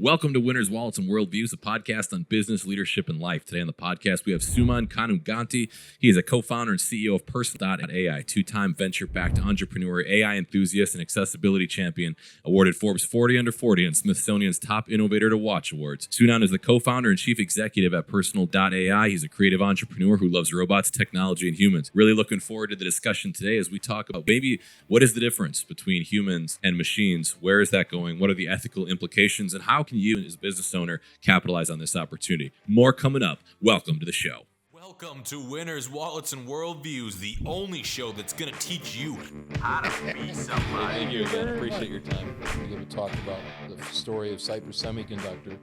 Welcome to Winners, Wallets, and Worldviews, a podcast on business, leadership, and life. Today on the podcast, we have Suman Kanuganti. He is a co-founder and CEO of Personal.ai, two-time venture-backed entrepreneur, AI enthusiast, and accessibility champion, awarded Forbes 40 Under 40 and Smithsonian's Top Innovator to Watch Awards. Suman is the co-founder and chief executive at Personal.ai. He's a creative entrepreneur who loves robots, technology, and humans. Really looking forward to the discussion today as we talk about maybe what is the difference between humans and machines, where is that going, what are the ethical implications, and how can you, as a business owner, capitalize on this opportunity? More coming up. Welcome to the show. Welcome to Winners, Wallets, and Worldviews, the only show that's going to teach you how to be somebody. Thank you again. Appreciate your time. We give a talk about the story of Cypress Semiconductor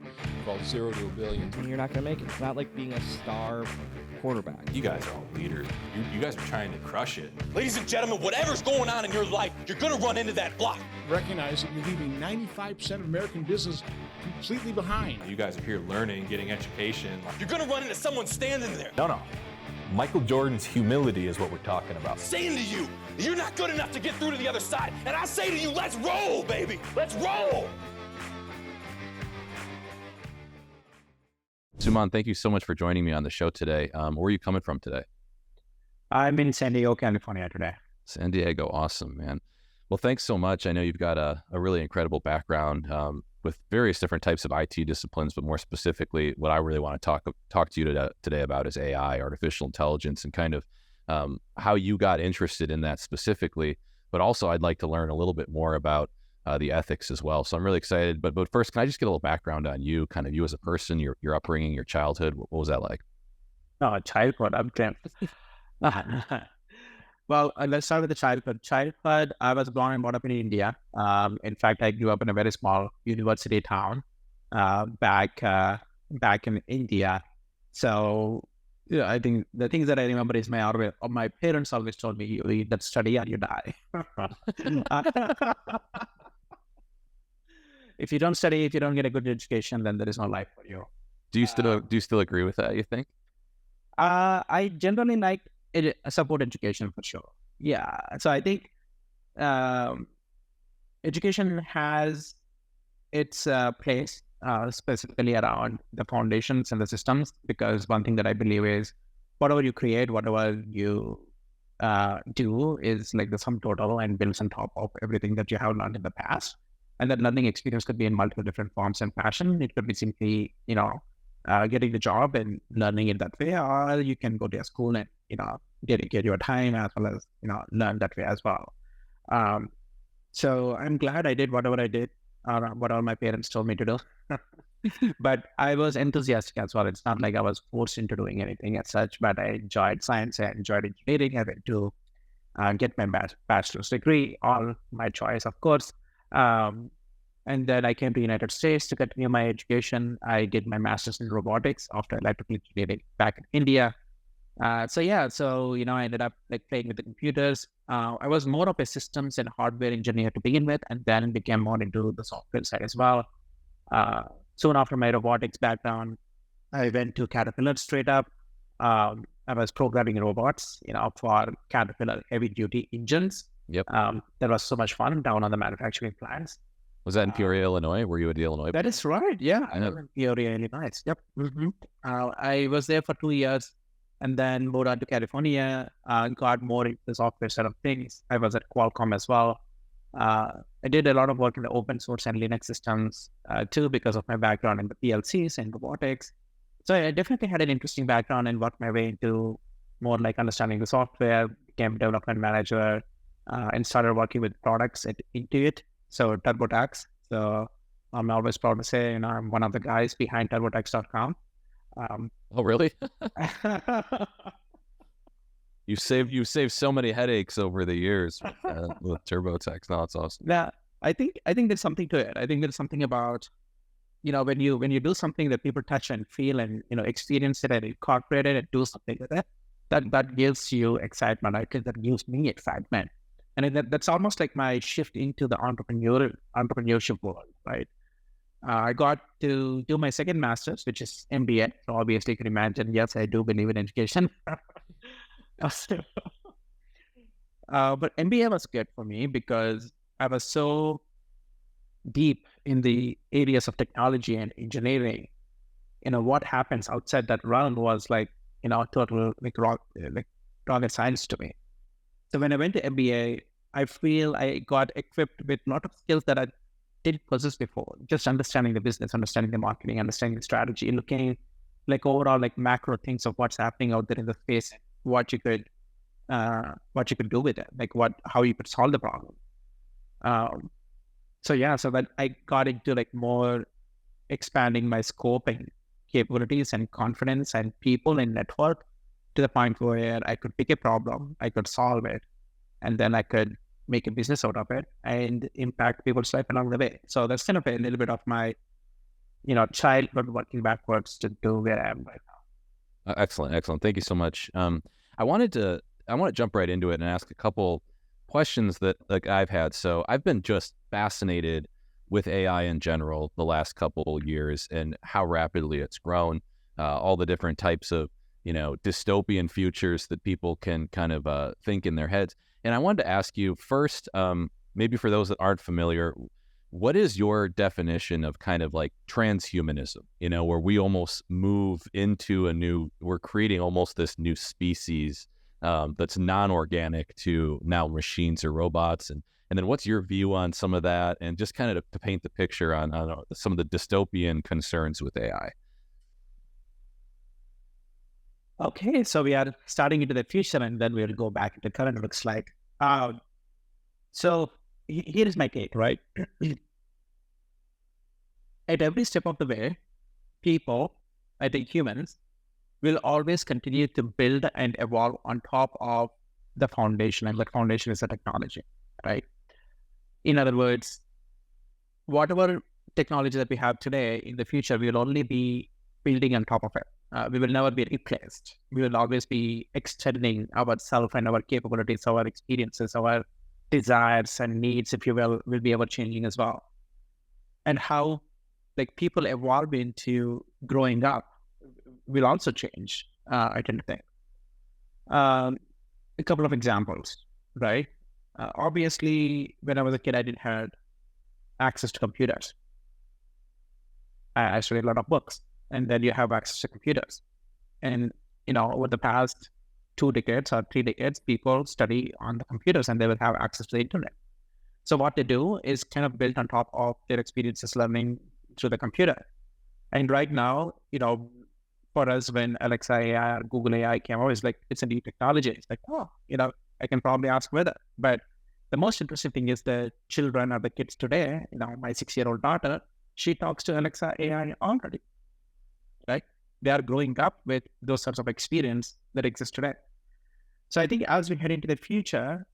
called 0 to a Billion. You're not going to make it. It's not like being a star quarterback. You guys are all leaders. You guys are trying to crush it. Ladies and gentlemen, whatever's going on in your life, you're going to run into that block. Recognize that you're leaving 95% of American business completely behind. You guys are here learning, getting education. You're going to run into someone standing there. No. Michael Jordan's humility is what we're talking about. Saying to you, you're not good enough to get through to the other side. And I say to you, let's roll, baby. Let's roll. Suman, thank you so much for joining me on the show today. Where are you coming from today? I'm in San Diego, California today. San Diego. Awesome, man. Well, thanks so much. I know you've got a really incredible background with various different types of IT disciplines, but more specifically, what I really want to talk to you today about is AI, artificial intelligence, and kind of how you got interested in that specifically. But also, I'd like to learn a little bit more about the ethics as well. So I'm really excited. But first, can I just get a little background on you, kind of you as a person, your upbringing, your childhood? What was that like? Childhood, I'm dreamt. Well, let's start with the childhood. Childhood, I was born and brought up in India. In fact, I grew up in a very small university town back in India. So, I think the things that I remember is my parents always told me, you either study or you die. If you don't study, if you don't get a good education, then there is no life for you. Do you still agree with that, you think? I generally like support education for sure. Yeah. So I think education has its place, specifically around the foundations and the systems, because one thing that I believe is whatever you create, whatever you do is like the sum total and builds on top of everything that you have learned in the past. And that learning experience could be in multiple different forms and fashion. It could be simply, getting the job and learning it that way, or you can go to a school and, dedicate your time as well as, learn that way as well. So I'm glad I did whatever I did, whatever my parents told me to do. But I was enthusiastic as well. It's not like I was forced into doing anything as such, but I enjoyed science, I enjoyed engineering. I went to get my bachelor's degree, all my choice, of course. And then I came to United States to continue my education. I did my master's in robotics after electrical engineering back in India. I ended up playing with the computers. I was more of a systems and hardware engineer to begin with, and then became more into the software side as well. Soon after my robotics background, I went to Caterpillar straight up. I was programming robots, for Caterpillar heavy duty engines. Yep. That was so much fun down on the manufacturing plants. Was that in Peoria, Illinois? Were you at the Illinois? That is right. Yeah. I know. was in Peoria, Illinois. Yep. Mm-hmm. I was there for 2 years and then moved on to California, got more into the software side of things. I was at Qualcomm as well. I did a lot of work in the open source and Linux systems too, because of my background in the PLCs and robotics. So I definitely had an interesting background and worked my way into more like understanding the software, became development manager, and started working with products at Intuit, so TurboTax. So I'm always proud to say, I'm one of the guys behind TurboTax.com. Oh, really? You've saved so many headaches over the years with TurboTax. No, it's awesome. Yeah, I think there's something to it. I think there's something about, when you do something that people touch and feel and experience it and incorporate it and do something with it, that gives you excitement. I think that gives me excitement. And that's almost like my shift into the entrepreneurship world, right? I got to do my second master's, which is MBA. So obviously, you can imagine, yes, I do believe in education. But MBA was good for me because I was so deep in the areas of technology and engineering, what happens outside that realm was like, total like rocket science to me. So when I went to MBA, I feel I got equipped with a lot of skills that I didn't possess before. Just understanding the business, understanding the marketing, understanding the strategy, looking like overall like macro things of what's happening out there in the space, what you could do with it, like how you could solve the problem. So that I got into like more expanding my scope and capabilities and confidence and people and network to the point where I could pick a problem, I could solve it, and then I could make a business out of it and impact people's life along the way. So that's kind of a little bit of my, childhood working backwards to do where I am right now. Excellent. Thank you so much. I want to jump right into it and ask a couple questions that like I've had. So I've been just fascinated with AI in general the last couple of years and how rapidly it's grown, all the different types of, dystopian futures that people can kind of think in their heads. And I wanted to ask you first, maybe for those that aren't familiar, what is your definition of kind of like transhumanism, where we almost move into we're creating almost this new species that's non-organic to now machines or robots. And then what's your view on some of that, and just kind of to paint the picture on some of the dystopian concerns with AI? Okay, so we are starting into the future, and then we'll go back into current. Looks like. So here is my take, right? At every step of the way, people, I think humans, will always continue to build and evolve on top of the foundation, and that foundation is the technology, right? In other words, whatever technology that we have today, in the future, we will only be building on top of it. We will never be replaced. We will always be extending ourselves and our capabilities, our experiences, our desires and needs, if you will be ever changing as well. And how like people evolve into growing up will also change, I tend to think. A couple of examples, right? Obviously, when I was a kid, I didn't have access to computers. I studied a lot of books, and then you have access to computers. And, over the past 2 decades or 3 decades, people study on the computers and they will have access to the internet. So what they do is kind of built on top of their experiences learning through the computer. And right now, for us, when Alexa AI or Google AI came out, it's like, it's a new technology. It's like, I can probably ask whether. But the most interesting thing is the children or the kids today, my 6-year-old daughter, she talks to Alexa AI already, right? They are growing up with those sorts of experience that exist today. So I think as we head into the future,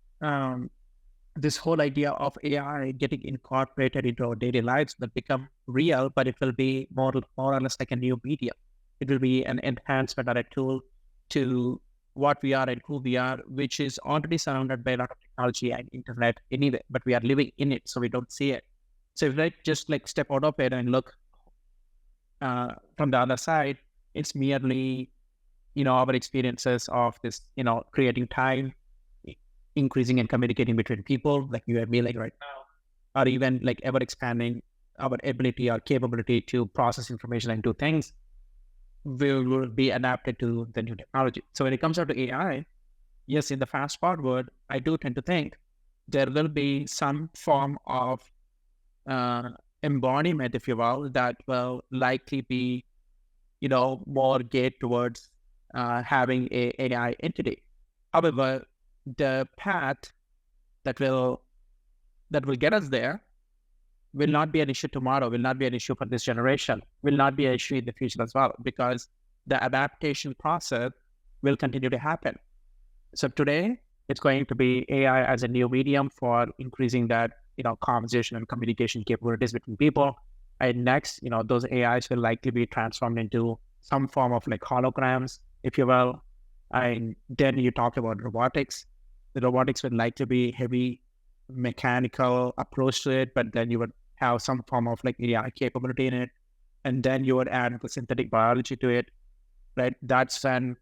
this whole idea of AI getting incorporated into our daily lives will become real, but it will be more or less like a new medium. It will be an enhancement or a tool to what we are and who we are, which is already surrounded by a lot of technology and internet anyway, but we are living in it, so we don't see it. So if I just like step out of it and look from the other side, it's merely, our experiences of this, creating time, increasing and communicating between people, like you and me, like right now, or even like ever expanding our ability or capability to process information and do things will be adapted to the new technology. So when it comes out to AI, yes, in the fast forward, I do tend to think there will be some form of embodiment, if you will, that will likely be, more geared towards having a AI entity. However, the path that will get us there will not be an issue tomorrow, will not be an issue for this generation, will not be an issue in the future as well, because the adaptation process will continue to happen. So today, it's going to be AI as a new medium for increasing that, conversation and communication capabilities between people. And next, those AIs will likely be transformed into some form of like holograms, if you will. And then you talk about robotics. The robotics would likely be heavy mechanical approach to it, but then you would have some form of like AI capability in it. And then you would add the synthetic biology to it, right? That's when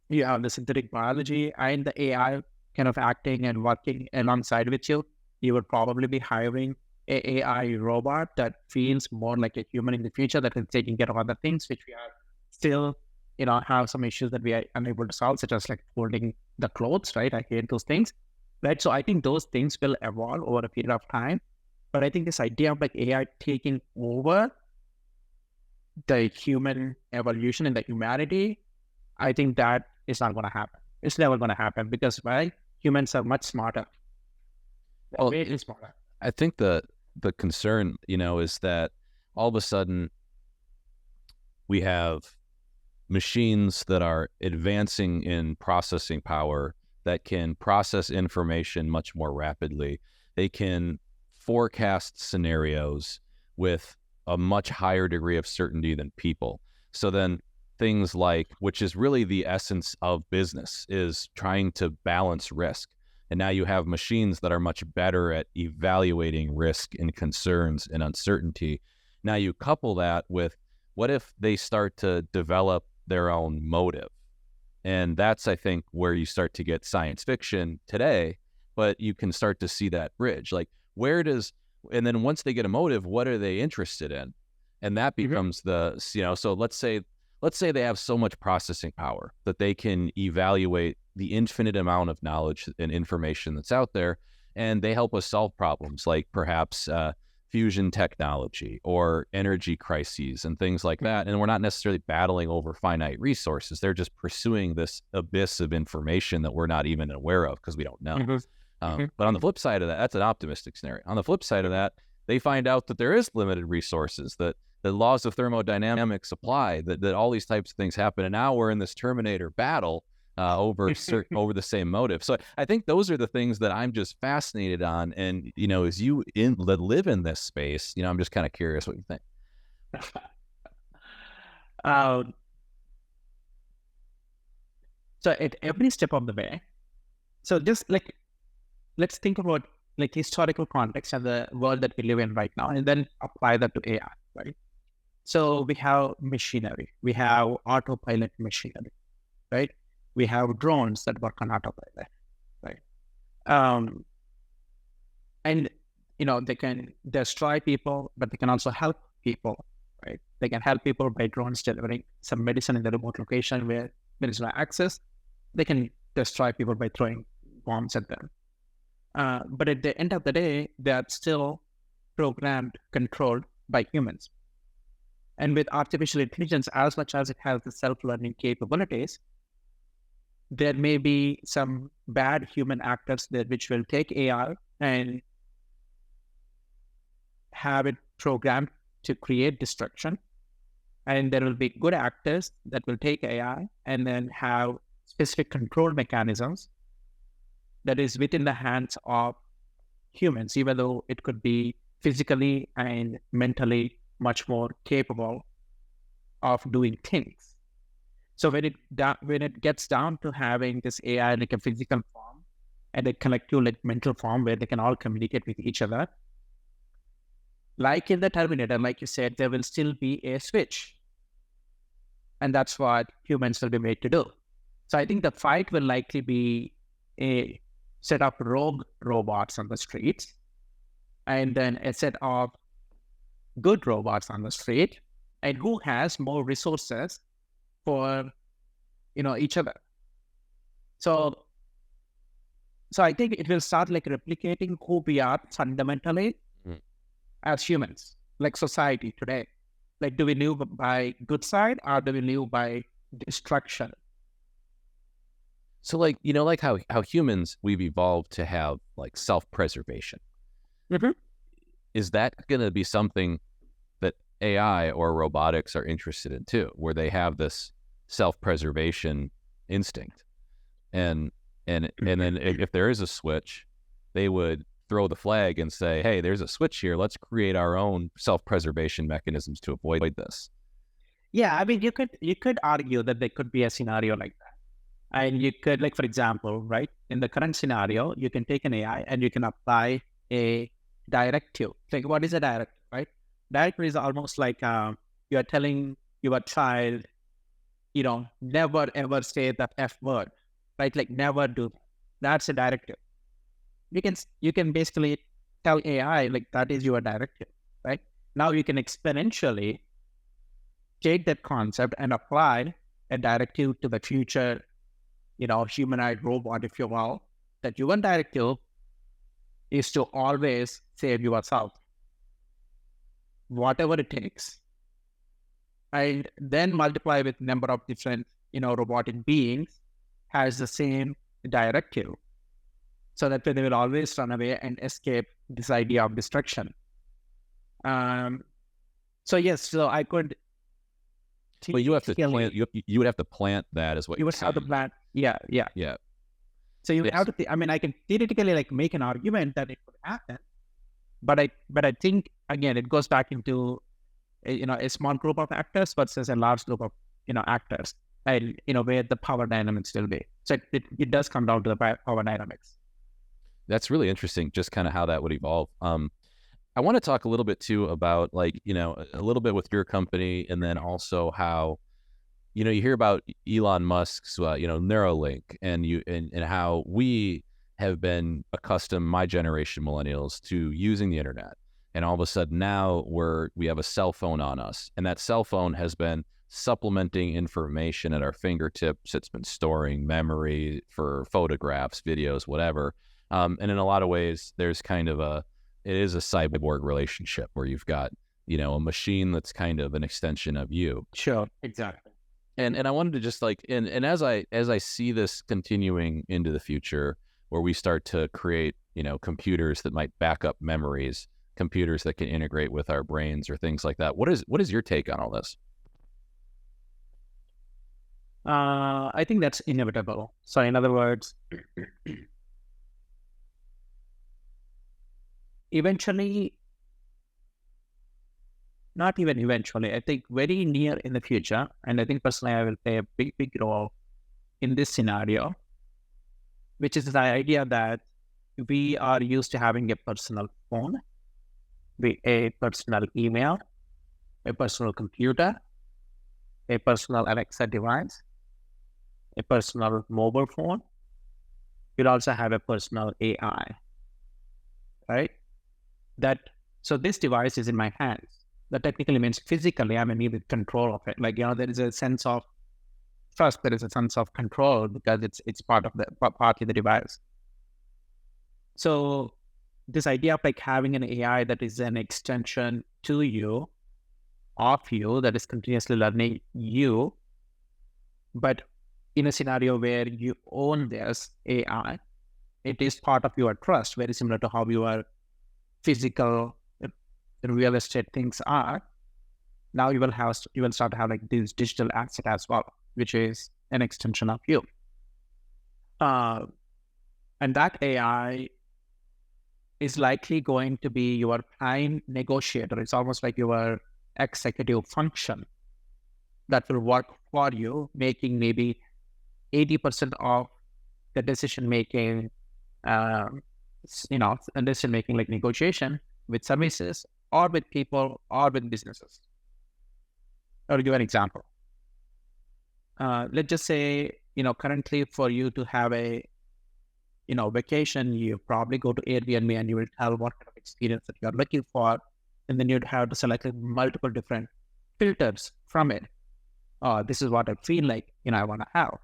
you have the synthetic biology and the AI kind of acting and working alongside with you. You would probably be hiring a AI robot that feels more like a human in the future that is taking care of other things, which we are still, have some issues that we are unable to solve, such as like folding the clothes, right? I hate those things, right? So I think those things will evolve over a period of time. But I think this idea of like AI taking over the human evolution and the humanity, I think that is not going to happen. It's never going to happen because, right? Humans are much smarter. Well, Way smarter. I think the concern, is that all of a sudden we have machines that are advancing in processing power that can process information much more rapidly. They can forecast scenarios with a much higher degree of certainty than people. So then things like, which is really the essence of business, is trying to balance risk. And now you have machines that are much better at evaluating risk and concerns and uncertainty. Now you couple that with, what if they start to develop their own motive? And that's, I think, where you start to get science fiction today, but you can start to see that bridge. Like, and then once they get a motive, what are they interested in? And that becomes so let's say they have so much processing power that they can evaluate the infinite amount of knowledge and information that's out there, and they help us solve problems like perhaps fusion technology or energy crises and things like that. And we're not necessarily battling over finite resources. They're just pursuing this abyss of information that we're not even aware of because we don't know. But on the flip side of that, that's an optimistic scenario. On the flip side of that, they find out that there is limited resources, that the laws of thermodynamics apply, that all these types of things happen. And now we're in this Terminator battle over the same motive. So I think those are the things that I'm just fascinated on. And, as you live in this space, I'm just kind of curious what you think. So at every step of the way, so just like, let's think about like historical context and the world that we live in right now, and then apply that to AI, right? So we have machinery, we have autopilot machinery, right? We have drones that work on autopilot, right? And they can destroy people, but they can also help people, right? They can help people by drones delivering some medicine in the remote location where there is no access. They can destroy people by throwing bombs at them. But at the end of the day, they are still programmed, controlled by humans. And with artificial intelligence, as much as it has the self-learning capabilities, there may be some bad human actors there which will take AI and have it programmed to create destruction. And there will be good actors that will take AI and then have specific control mechanisms that is within the hands of humans, even though it could be physically and mentally much more capable of doing things. So when it gets down to having this AI like a physical form and a collective like mental form where they can all communicate with each other, like in the Terminator, like you said, there will still be a switch. And that's what humans will be made to do. So I think the fight will likely be a set of rogue robots on the streets, and then a set of good robots on the street, and who has more resources for each other. So I think it will start like replicating who we are fundamentally as humans, like society today. Like, do we live by good side or do we live by destruction? So like how humans, we've evolved to have like self-preservation. Is that going to be something that AI or robotics are interested in too, where they have this self-preservation instinct, and then if there is a switch, they would throw the flag and say, hey, there's a switch here, let's create our own self-preservation mechanisms to avoid this. Yeah, I mean, you could argue that there could be a scenario like that. And you could, like, for example, right, in the current scenario, you can take an AI and you can apply a directive. Like, what is a directive, right? Directive is almost like you're telling your child, never ever say the F word, right? Like, never do that. That's a directive. You can basically tell AI, like, that is your directive, right? Now you can exponentially take that concept and apply a directive to the future, humanoid robot, if you will. That your directive is to always save yourself, whatever it takes. And then multiply with number of different, robotic beings has the same directive. So that way they will always run away and escape this idea of destruction. So yes, so I could. But you have to plant. You would have to plant that, is what you would have to plant. Yeah. So you would have to. I can theoretically make an argument that it could happen, but I think again it goes back into a small group of actors versus a large group of actors, and where the power dynamics will be. So it does come down to the power dynamics. That's really interesting, just kind of how that would evolve. I want to talk a little bit too about a little bit with your company, and then also how, you hear about Elon Musk's, Neuralink, and how we have been accustomed, my generation, millennials, to using the internet. And all of a sudden now we have a cell phone on us, and that cell phone has been supplementing information at our fingertips. It's been storing memory for photographs, videos, whatever. And in a lot of ways, there's kind of it is a cyborg relationship where you've got, a machine that's kind of an extension of you. Sure, exactly. And I wanted to just and as I see this continuing into the future, where we start to create, computers that might back up memories, computers that can integrate with our brains or things like that. What is your take on all this? I think that's inevitable. So in other words, eventually, not even eventually, I think very near in the future, and I think personally I will play a big role in this scenario, which is the idea that we are used to having a personal phone, a personal email, a personal computer, a personal Alexa device, a personal mobile phone. You'll also have a personal AI, right? So this device is in my hands. That technically means physically I'm in control of it. There is a sense of trust. There is a sense of control because it's partly the device. So this idea of having an AI that is an extension to you, of you, that is continuously learning you, but in a scenario where you own this AI, it is part of your trust, very similar to how your physical real estate things are. Now you will start to have these digital asset as well, which is an extension of you. And that AI is likely going to be your prime negotiator. It's almost like your executive function that will work for you, making maybe 80% of the decision making, and decision making negotiation with services or with people or with businesses. I'll give an example. Let's just say, currently for you to have a, vacation, you probably go to Airbnb and you will tell what kind of experience that you're looking for. And then you'd have to select multiple different filters from it. This is what I feel like, I want to have.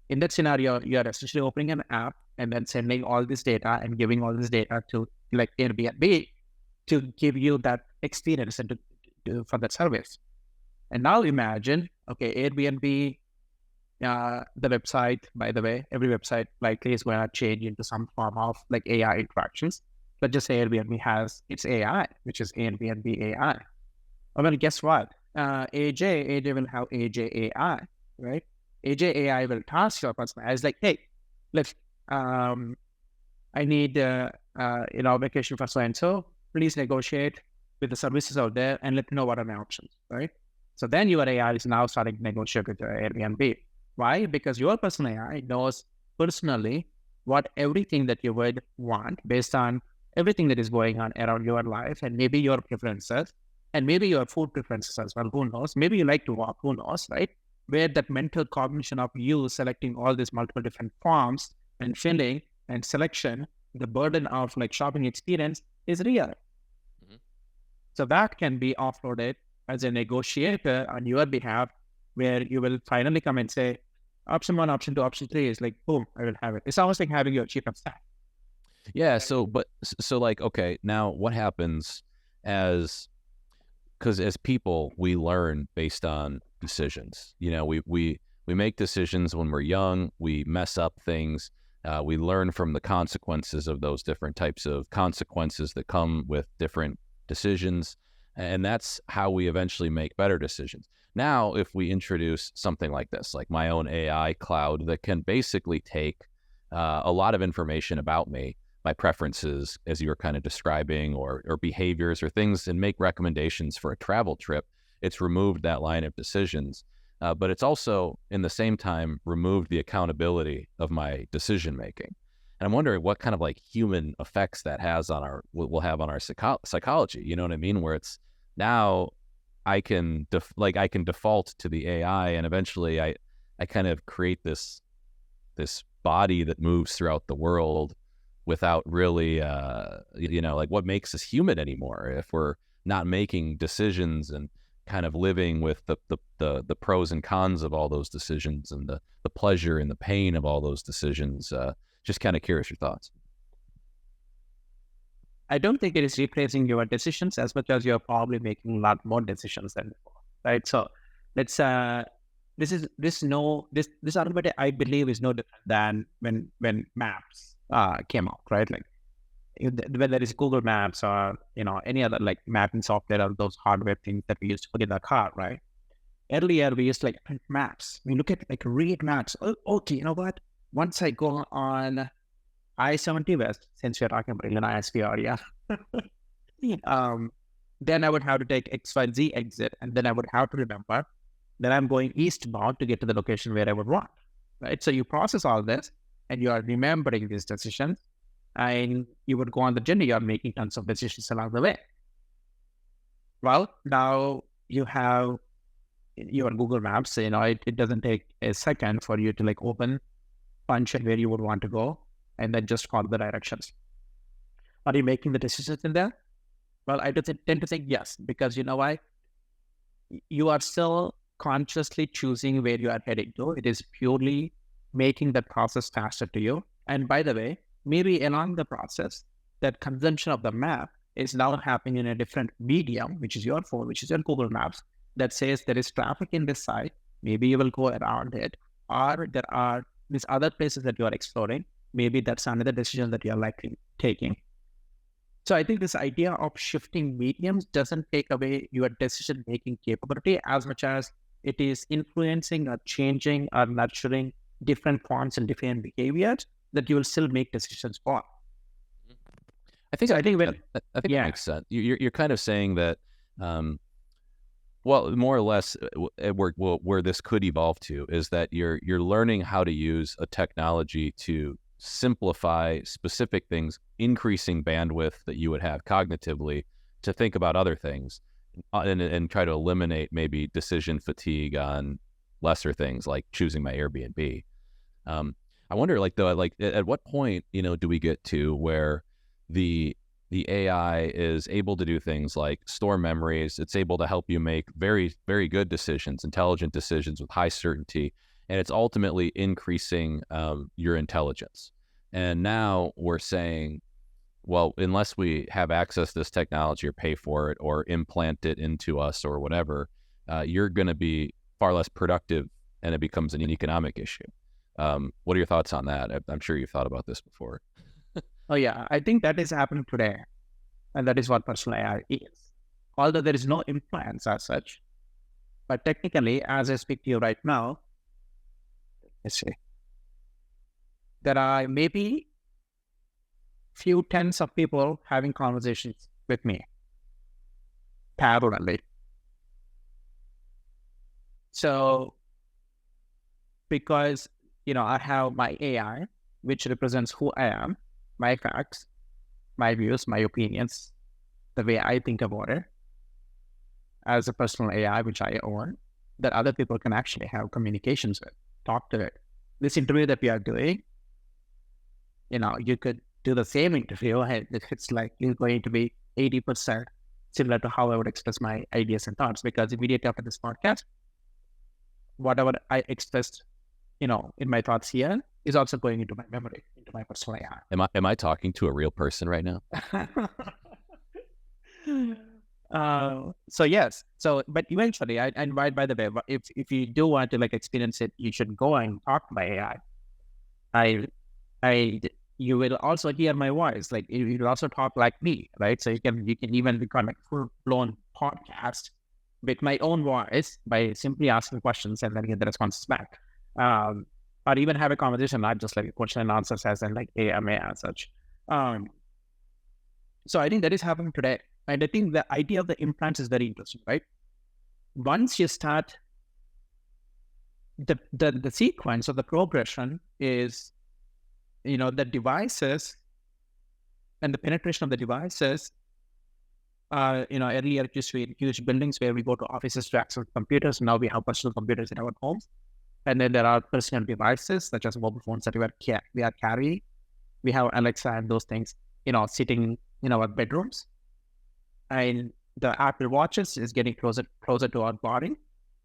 In that scenario, you are essentially opening an app and then sending all this data and giving all this data to Airbnb to give you that experience and for that service. And now imagine, okay, Airbnb, the website, by the way, every website likely is going to change into some form of AI interactions. Let's just say Airbnb has its AI, which is Airbnb AI. Well, guess what? AJ will have AJ AI, right? AJ AI will task your person as hey, look, I need vacation for so-and-so. Please negotiate with the services out there and let me know what are my options, right? So then your AI is now starting to negotiate with your Airbnb. Why? Because your personal AI knows personally what everything that you would want based on everything that is going on around your life and maybe your preferences and maybe your food preferences as well. Who knows? Maybe you like to walk, who knows, right? Where that mental cognition of you selecting all these multiple different forms and filling and selection, the burden of shopping experience is real. Mhm. So that can be offloaded as a negotiator on your behalf, where you will finally come and say, option 1, option 2, option 3 is like, boom, I will have it. It's almost like having your chief of staff. Yeah. So like, okay, now what happens because as people, we learn based on decisions. We make decisions when we're young. We mess up things. We learn from the consequences of those different types of consequences that come with different decisions, and that's how we eventually make better decisions. Now, if we introduce something like this, like my own AI cloud that can basically take a lot of information about me, my preferences, as you were kind of describing, or behaviors or things, and make recommendations for a travel trip, it's removed that line of decisions. But it's also, in the same time, removed the accountability of my decision making. And I'm wondering what kind of like human effects that has on will have on our psychology. You know what I mean? Where it's now I can I can default to the AI, and eventually I kind of create this body that moves throughout the world without really, like what makes us human anymore, if we're not making decisions and kind of living with the pros and cons of all those decisions, and the pleasure and the pain of all those decisions. Just kind of curious your thoughts. I don't think it is replacing your decisions as much as you're probably making a lot more decisions than before, right? So let's this argument, I believe, is no different than when maps came out, right? Like whether it's Google Maps or any other like mapping software or those hardware things that we used to put in the car, right? Earlier we used to like print maps. We look at like read maps. Oh, okay, you know what? Once I go on I-70 West, since we're talking about Illinois ISP area, then I would have to take XYZ exit, and then I would have to remember that I'm going eastbound to get to the location where I would want, right? So you process all this, and you are remembering these decisions, and you would go on the journey. You're making tons of decisions along the way. Well, now you have your Google Maps. It doesn't take a second for you to like open, punch in where you would want to go, and then just follow the directions. Are you making the decisions in there? Well, I tend to think yes, because you know why? You are still consciously choosing where you are heading to. It is purely making the process faster to you. And by the way, maybe along the process, that consumption of the map is now happening in a different medium, which is your phone, which is your Google Maps, that says there is traffic in this side. Maybe you will go around it, or there are these other places that you are exploring. Maybe that's another decision that you're likely taking. So I think this idea of shifting mediums doesn't take away your decision-making capability as much as it is influencing or changing or nurturing different forms and different behaviors that you will still make decisions for. I think that makes sense. You're kind of saying that, well, more or less, where this could evolve to is that you're learning how to use a technology to simplify specific things, increasing bandwidth that you would have cognitively to think about other things, and try to eliminate maybe decision fatigue on lesser things like choosing my Airbnb. I wonder, at what point, do we get to where the AI is able to do things like store memories? It's able to help you make very, very good decisions, intelligent decisions with high certainty, and it's ultimately increasing your intelligence. And now we're saying, well, unless we have access to this technology or pay for it or implant it into us or whatever, you're going to be far less productive, and it becomes an economic issue. What are your thoughts on that? I'm sure you've thought about this before. Oh yeah, I think that is happening today, and that is what personal AI is. Although there is no implants as such, but technically, as I speak to you right now, let's see, there are maybe few tens of people having conversations with me parallelly. So, because I have my AI, which represents who I am, my facts, my views, my opinions, the way I think about it, as a personal AI, which I own, that other people can actually have communications with, talk to it. This interview that we are doing, you could do the same interview, and it's likely going to be 80% similar to how I would express my ideas and thoughts, because immediately after this podcast, whatever I expressed, in my thoughts here is also going into my memory, into my personal AI. Am I talking to a real person right now? So yes. So, but eventually, and by the way, if you do want to experience it, you should go and talk to my AI. You will also hear my voice. You will also talk like me, right? So you can even become a full blown podcast with my own voice by simply asking questions and then get the responses back. Or even have a conversation, not just a question and answer session like AMA and such. So I think that is happening today. And I think the idea of the implants is very interesting, right? Once you start, the sequence of the progression is, the devices and the penetration of the devices. Earlier it used to be in huge buildings where we go to offices to access computers. Now we have personal computers in our homes. And then there are personal devices such as mobile phones that we are carrying. We have Alexa and those things, sitting in our bedrooms. And the Apple Watches is getting closer to our body.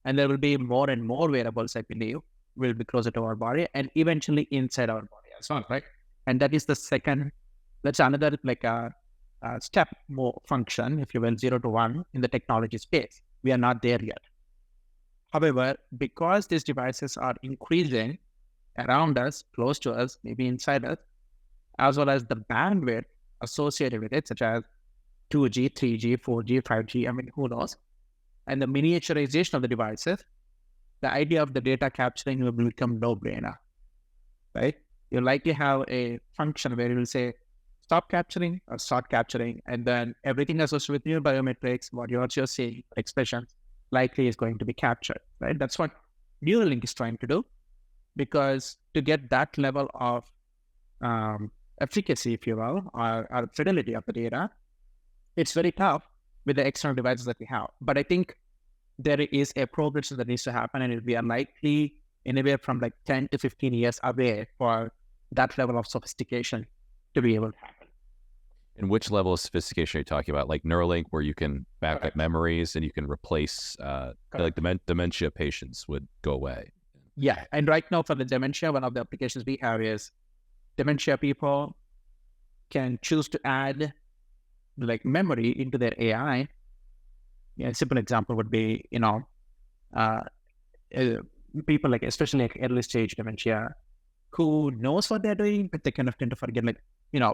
And there will be more and more wearables, I believe, will be closer to our body and eventually inside our body as well, right? And that is that's another step more function, if you will, 0 to 1 in the technology space. We are not there yet. However, because these devices are increasing around us, close to us, maybe inside us, as well as the bandwidth associated with it, such as 2G, 3G, 4G, 5G, who knows, and the miniaturization of the devices, the idea of the data capturing will become no-brainer, right? You likely have a function where you will say, stop capturing or start capturing, and then everything associated with your biometrics, what you're saying, expressions, likely is going to be captured, right? That's what Neuralink is trying to do, because to get that level of efficacy, if you will, or fidelity of the data, it's very tough with the external devices that we have. But I think there is a progression that needs to happen, and we are likely anywhere from 10 to 15 years away for that level of sophistication to be able to happen. And which level of sophistication are you talking about? Like Neuralink, where you can back up memories and you can replace, dementia patients would go away. Yeah. And right now for the dementia, one of the applications we have is dementia people can choose to add memory into their AI. A simple example would be, people especially early stage dementia who knows what they're doing, but they kind of tend to forget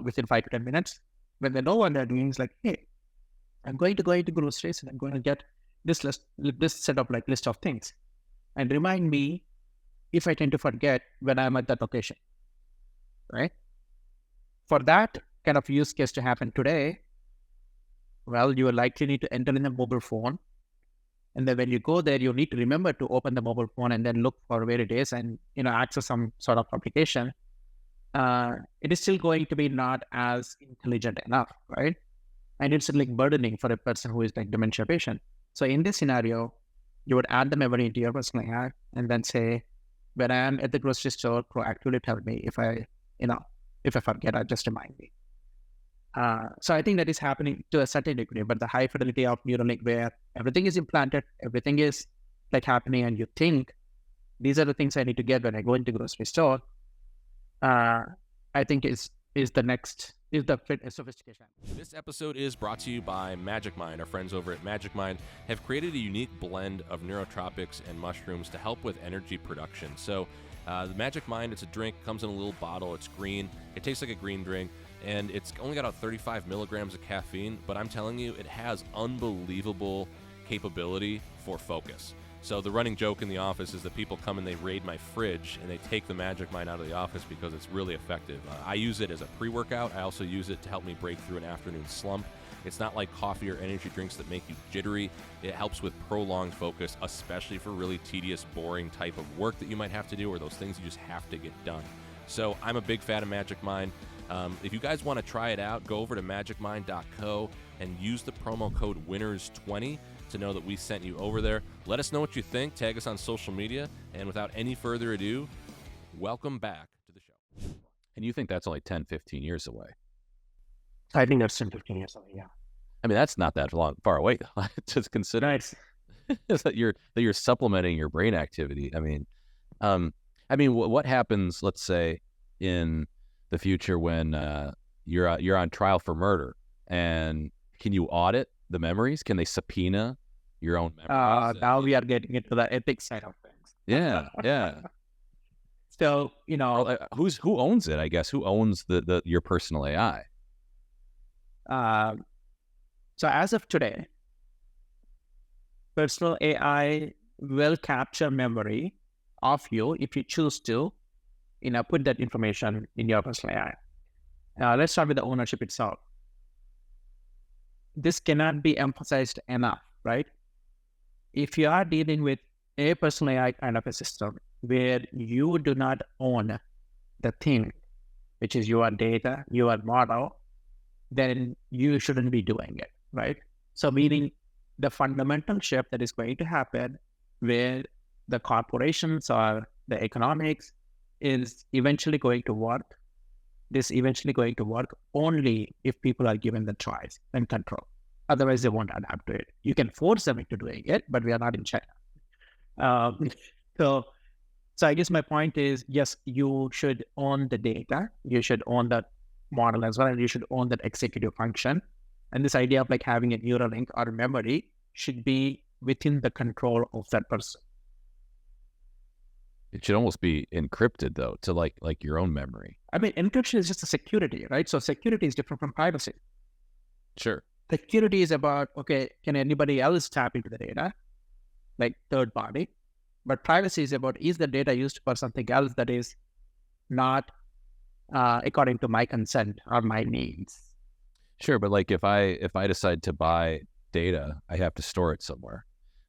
within 5 to 10 minutes. When they know what they're doing, it's hey, I'm going to go into groceries and I'm going to get this set of list of things, and remind me if I tend to forget when I'm at that location, right? For that kind of use case to happen today, well, you will likely need to enter in a mobile phone. And then when you go there, you need to remember to open the mobile phone and then look for where it is and, access some sort of application. It is still going to be not as intelligent enough, right? And it's burdening for a person who is dementia patient. So in this scenario, you would add the memory into your personal AI and then say, when I am at the grocery store, proactively tell me if I forget, or just remind me. So I think that is happening to a certain degree, but the high fidelity of Neuralink, where everything is implanted, everything is happening, and you think these are the things I need to get when I go into the grocery store, I think is the sophistication. This episode is brought to you by Magic Mind. Our friends over at Magic Mind have created a unique blend of neurotropics and mushrooms to help with energy production. So the Magic Mind, it's a drink, comes in a little bottle, it's green, it tastes like a green drink, and it's only got about 35 milligrams of caffeine, but I'm telling you, it has unbelievable capability for focus. So the running joke in the office is that people come and they raid my fridge and they take the Magic Mind out of the office because it's really effective. I use it as a pre-workout. I also use it to help me break through an afternoon slump. It's not like coffee or energy drinks that make you jittery. It helps with prolonged focus, especially for really tedious, boring type of work that you might have to do, or those things you just have to get done. So I'm a big fan of Magic Mind. If you guys want to try it out, go over to magicmind.co and use the promo code WINNERS20 to know that we sent you over there. Let us know what you think. Tag us on social media. And without any further ado, welcome back to the show. And you think that's only 10, 15 years away? I think that's 10, 15 years away, yeah. I mean, that's not that far away. Just consider Nice. that you're supplementing your brain activity. What happens, let's say, in the future when you're on trial for murder, and can you audit the memories? Can they subpoena your own memories? Now we are getting into the ethics side of things. Yeah. So, Who owns it? I guess who owns your personal AI? So as of today, personal AI will capture memory of you if you choose to, put that information in your personal AI. Let's start with the ownership itself. This cannot be emphasized enough, right? If you are dealing with a personal AI kind of a system where you do not own the thing, which is your data, your model, then you shouldn't be doing it, right? So meaning the fundamental shift that is going to happen where the corporations or the economics is eventually going to work. This is eventually going to work only if people are given the choice and control. Otherwise, they won't adapt to it. You can force them into doing it, but we are not in China. So I guess my point is, yes, you should own the data. You should own that model as well, and you should own that executive function. And this idea of like having a neural link or memory should be within the control of that person. It should almost be encrypted though, to like your own memory. I mean, encryption is just a security, right? So security is different from privacy. Sure. Security is about, okay, can anybody else tap into the data, like third party? But privacy is about, is the data used for something else that is not according to my consent or my needs? Sure, but like if I decide to buy data, I have to store it somewhere,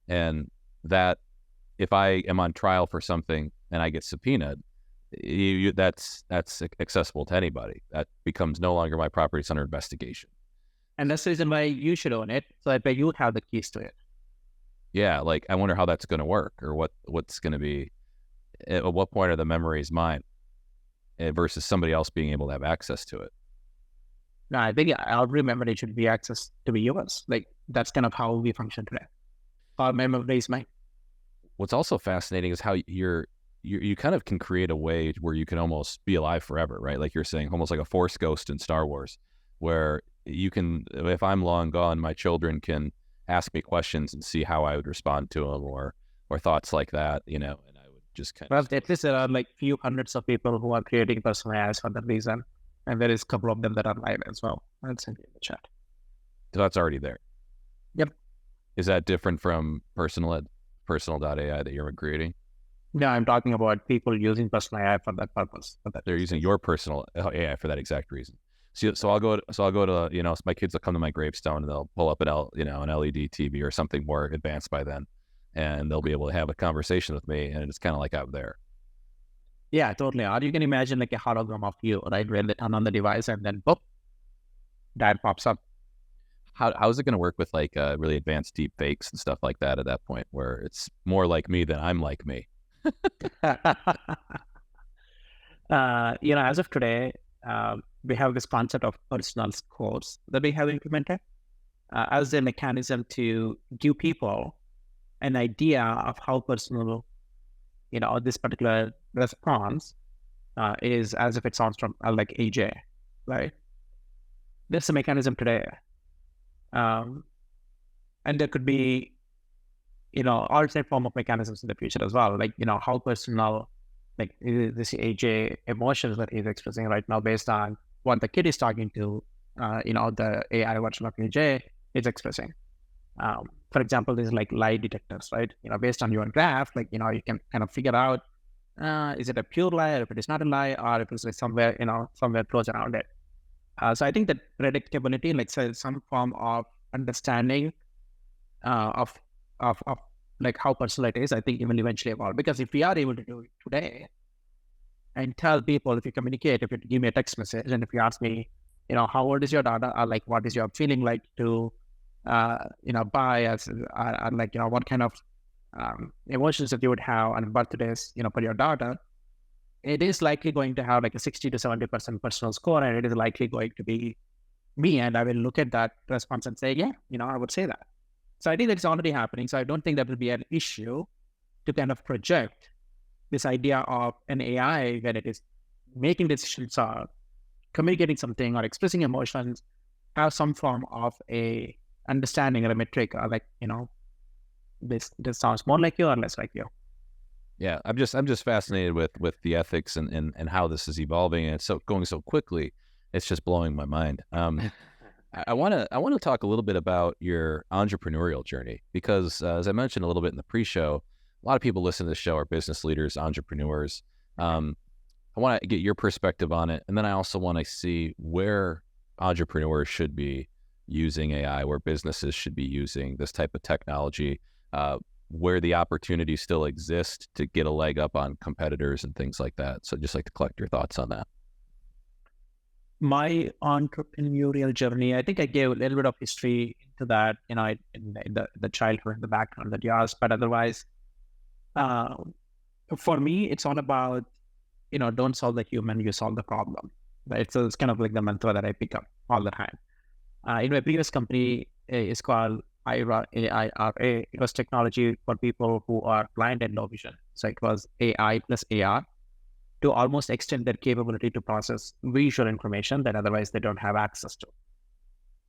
and that if I am on trial for something and I get subpoenaed, that's accessible to anybody. That becomes no longer my property; it's under investigation. And that's the reason why you should own it, so that way you have the keys to it. Yeah, like I wonder how that's going to work, or what's going to be. At what point are the memories mine, versus somebody else being able to have access to it? No, I think every memory should be access to be yours. Like that's kind of how we function today. Our memory is mine. What's also fascinating is how you kind of can create a way where you can almost be alive forever, right? Like you're saying, almost like a Force ghost in Star Wars, where you can, if I'm long gone, my children can ask me questions and see how I would respond to them, or thoughts like that, and I would just kind of. Well, at least there are like few hundreds of people who are creating personal AIs for that reason, and there is a couple of them that are live as well. I'll send you in the chat. So that's already there. Yep. Is that different from personal.ai that you're creating? No, I'm talking about people using personal AI for that purpose. They're using your personal AI for that exact reason. So I'll go to my kids will come to my gravestone and they'll pull up an LED TV or something more advanced by then, and they'll be able to have a conversation with me, and it's kind of like out there. Yeah, totally. Or you can imagine like a hologram of you, right? Where they turn on the device and then boop, that pops up. How is it going to work with like really advanced deep fakes and stuff like that at that point, where it's more like me than I'm like me? As of today, we have this concept of personal scores that we have implemented as a mechanism to give people an idea of how personal, this particular response is, as if it sounds from like AJ, right? There's a mechanism today. And there could be, alternate form of mechanisms in the future as well. Like, how personal, like this AJ emotions that he's expressing right now based on what the kid is talking to, the AI version of AJ is expressing. For example, there's like lie detectors, right? Based on your graph, like, you can kind of figure out, is it a pure lie, or if it is not a lie, or if it's like somewhere close around it. So I think that predictability, like some form of understanding of like how personal it is, I think it will eventually evolve. Because if we are able to do it today and tell people, if you communicate, if you give me a text message, and if you ask me, how old is your daughter, or like what is your feeling like to, buy as, or like, what kind of emotions that you would have on birthdays, for your daughter, it is likely going to have like a 60 to 70% personal score, and it is likely going to be me. And I will look at that response and say, yeah, I would say that. So I think that's already happening. So I don't think that will be an issue to kind of project this idea of an AI when it is making decisions or communicating something or expressing emotions, have some form of a understanding or a metric, or like, this sounds more like you or less like you. Yeah, I'm just fascinated with the ethics and how this is evolving, and it's going so quickly. It's just blowing my mind. I want to talk a little bit about your entrepreneurial journey, because as I mentioned a little bit in the pre-show, a lot of people listen to the show are business leaders, entrepreneurs. I want to get your perspective on it, and then I also want to see where entrepreneurs should be using AI, where businesses should be using this type of technology, where the opportunities still exist to get a leg up on competitors and things like that. So just like to collect your thoughts on that. My entrepreneurial journey, I think I gave a little bit of history to that, in the childhood, the background that you asked, but otherwise, for me, it's all about, don't solve the human, you solve the problem, right? So it's kind of like the mantra that I pick up all the time. In my previous company, is called IRA, AIRA. It was technology for people who are blind and low vision. So it was AI plus AR to almost extend their capability to process visual information that otherwise they don't have access to,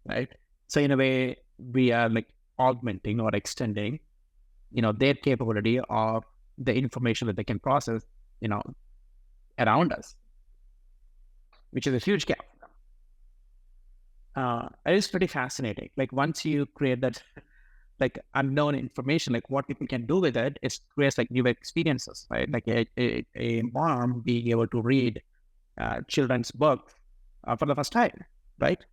right? So in a way, we are like augmenting or extending, their capability of the information that they can process, around us, which is a huge gap. It is pretty fascinating. Like once you create that like unknown information, like what people can do with it, it creates like new experiences, right? Like a mom being able to read children's book for the first time, right?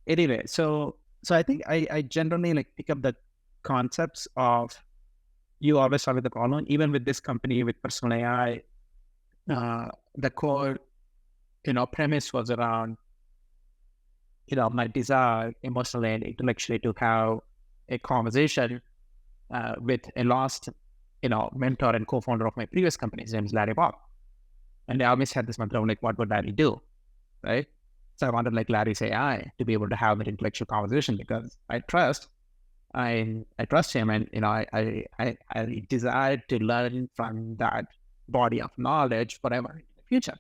Anyway, so I think I generally like pick up the concepts of, you always start with the problem. Even with this company, with personal AI, the core premise was around, my desire emotionally and intellectually to have a conversation with a lost, mentor and co-founder of my previous company. His name is Larry Bob. And I always had this mantra of like, what would Larry do, right? So I wanted like Larry's AI to be able to have that intellectual conversation, because I trust him, and I desire to learn from that body of knowledge forever in the future.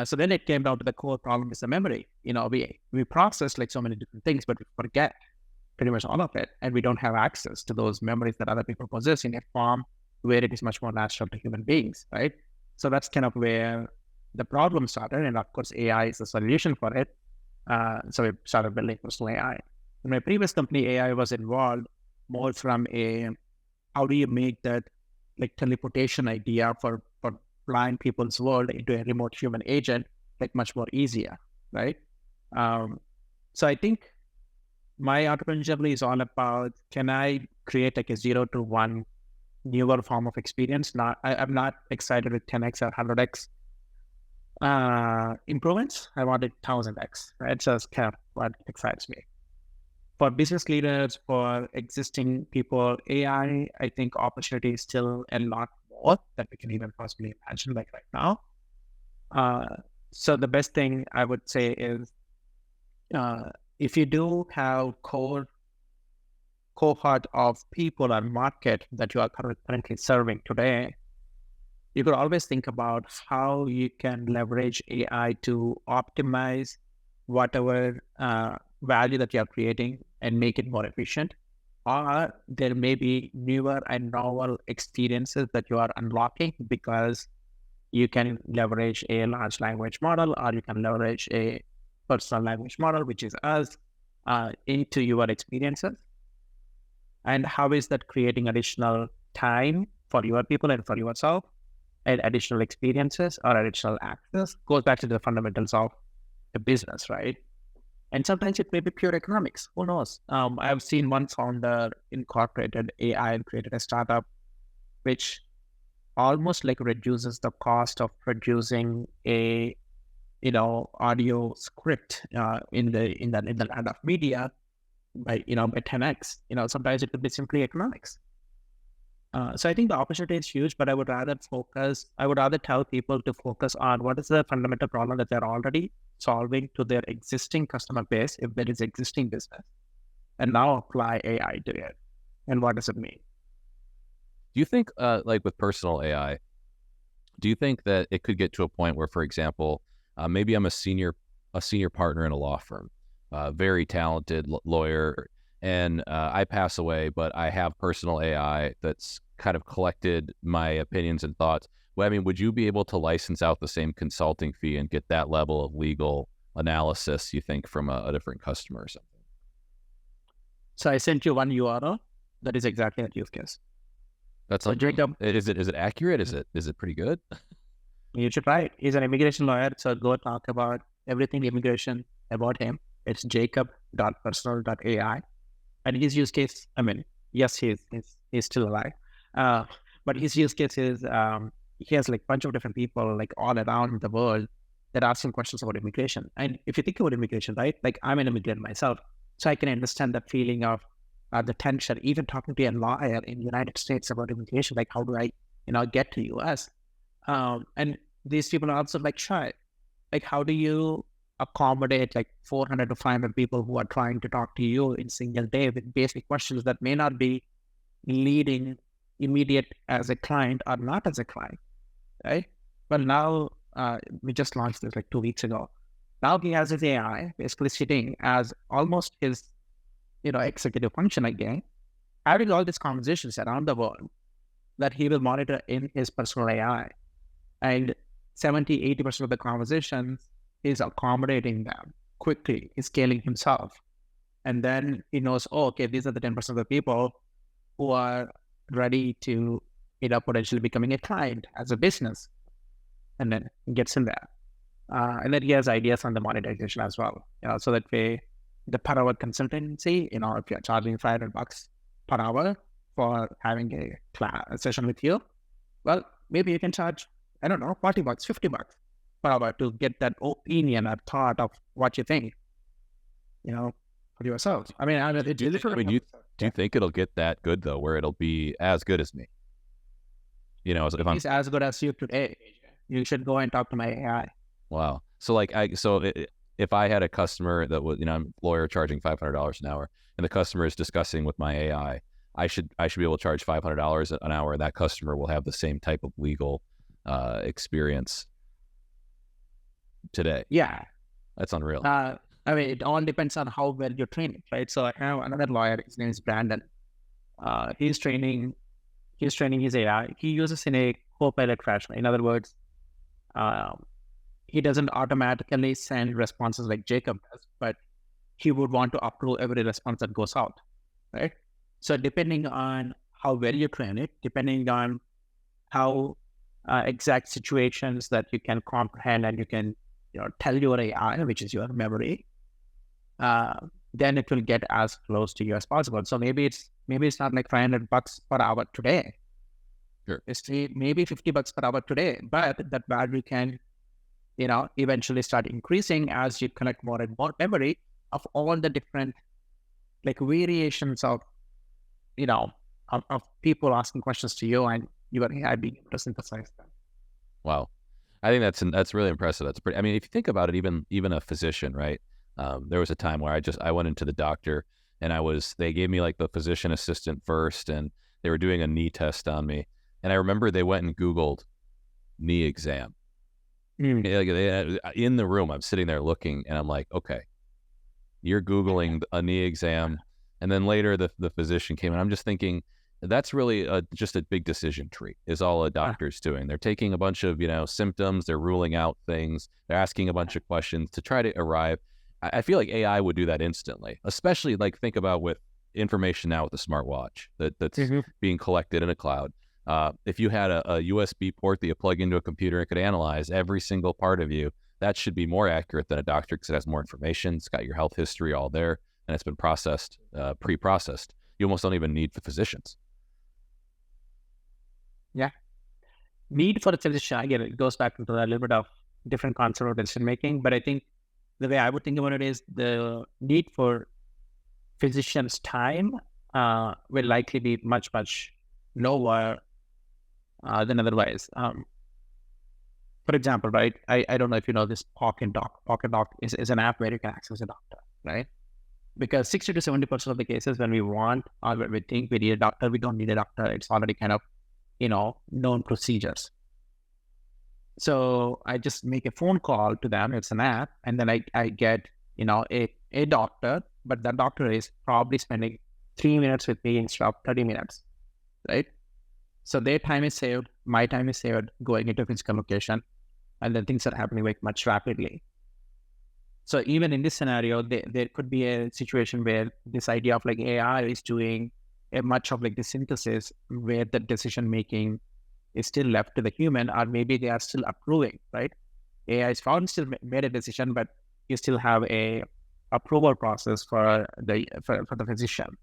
So then it came down to the core problem is the memory. We process like so many different things, but we forget pretty much all of it, and we don't have access to those memories that other people possess in a form where it is much more natural to human beings, right? So that's kind of where the problem started, and of course AI is the solution for it. So we started building personal AI. In my previous company, AI was involved more from how do you make that like teleportation idea for blind people's world into a remote human agent like much more easier, right? So I think my entrepreneurial journey is all about, can I create like a 0 to 1 newer form of experience? I'm not excited with 10x or 100x improvements. I wanted 1000x, right? So that's kind of what excites me. For business leaders, for existing people, AI, I think opportunity is still a lot more that we can even possibly imagine like right now. So the best thing I would say is, if you do have cohort of people or market that you are currently serving today, you could always think about how you can leverage AI to optimize whatever value that you are creating and make it more efficient. Or there may be newer and novel experiences that you are unlocking because you can leverage a large language model, or you can leverage a personal language model, which is us, into your experiences. And how is that creating additional time for your people and for yourself, and additional experiences or additional access? Goes back to the fundamentals of a business, right? And sometimes it may be pure economics. Who knows? I've seen one founder incorporated AI and created a startup which almost like reduces the cost of producing a audio script in the land of media by 10x. Sometimes it could be simply economics. So I think the opportunity is huge, but I would rather tell people to focus on what is the fundamental problem that they're already solving to their existing customer base, if there is existing business, and now apply AI to it. And what does it mean? Do you think, like with personal AI, do you think that it could get to a point where, for example, maybe I'm a senior partner in a law firm, very talented lawyer, and I pass away, but I have personal AI that's kind of collected my opinions and thoughts. Well, I mean, would you be able to license out the same consulting fee and get that level of legal analysis, you think, from a different customer or something? So I sent you one URL that is exactly that use case. That's So Jacob, is it accurate? Is it pretty good? you should try it. He's an immigration lawyer, so go talk about everything immigration about him. It's jacob.personal.ai. And his use case, I mean, yes, he's still alive. But his use case is he has like a bunch of different people like all around the world that ask him questions about immigration. And if you think about immigration, right? Like I'm an immigrant myself, so I can understand that feeling of the tension, even talking to a lawyer in the United States about immigration, like how do I, get to US? And these people are also like shy. Like how do you accommodate like 400 to 500 people who are trying to talk to you in single day with basic questions that may not be leading immediate as a client or not as a client, right? But now we just launched this like 2 weeks ago. Now he has his AI basically sitting as almost his, executive function again, having all these conversations around the world that he will monitor in his personal AI. And 70-80% of the conversations, he's accommodating them quickly. He's scaling himself. And then he knows, okay, these are the 10% of the people who are ready to, potentially becoming a client as a business. And then he gets in there. And then he has ideas on the monetization as well. So that way, the per hour consultancy, if you're charging $500 per hour for having a session with you, well, maybe you can charge, I don't know, $40, $50 per hour to get that opinion or thought of what you think, for yourself. I mean, do you think it'll get that good though, where it'll be as good as me? It's as good as you today. You should go and talk to my AI. Wow. So if I had a customer that was, I'm a lawyer charging $500 an hour, and the customer is discussing with my AI, I should be able to charge $500 an hour, and that customer will have the same type of legal experience today. Yeah, that's unreal. I mean, it all depends on how well you train it, right? So I have another lawyer. His name is Brandon. He's training his AI. He uses in a co-pilot fashion. In other words, he doesn't automatically send responses like Jacob does, but he would want to approve every response that goes out, right? So depending on how well you train it, depending on how exact situations that you can comprehend and you can tell your AI, which is your memory, then it will get as close to you as possible. So maybe it's not like $500 per hour today. Sure. It's maybe $50 per hour today, but that value can eventually start increasing as you collect more and more memory of all the different like variations of of people asking questions to you and your AI being able to synthesize them. Wow. I think that's really impressive. That's pretty, I mean, if you think about it, even a physician, right? There was a time where I went into the doctor and they gave me like the physician assistant first, and they were doing a knee test on me. And I remember they went and Googled knee exam. In the room, I'm sitting there looking, and I'm like, okay, you're Googling a knee exam. And then later the physician came, and I'm just thinking, that's really just a big decision tree is all a doctor's doing. They're taking a bunch of, symptoms, they're ruling out things, they're asking a bunch of questions to try to arrive. I feel like AI would do that instantly, especially like think about with information now with the smartwatch that's being collected in a cloud. If you had a USB port that you plug into a computer and could analyze every single part of you, that should be more accurate than a doctor because it has more information. It's got your health history all there, and it's been processed, pre-processed. You almost don't even need the physicians. Yeah. Need for a physician, again, it goes back into a little bit of different concept of decision making, but I think the way I would think about it is the need for physicians' time will likely be much, much lower than otherwise. For example, right? I don't know if you know this Pocket Doc. Pocket Doc is an app where you can access a doctor, right? Because 60 to 70% of the cases when we want or when we think we need a doctor, we don't need a doctor. It's already kind of, known procedures. So I just make a phone call to them. It's an app. And then I get, a doctor, but that doctor is probably spending 3 minutes with me instead of 30 minutes, right? So their time is saved. My time is saved going into a physical location. And then things are happening like much rapidly. So even in this scenario, there could be a situation where this idea of like AI is doing a much of like the synthesis where the decision making is still left to the human, or maybe they are still approving, right? AI is found still made a decision, but you still have a approval process for the physician.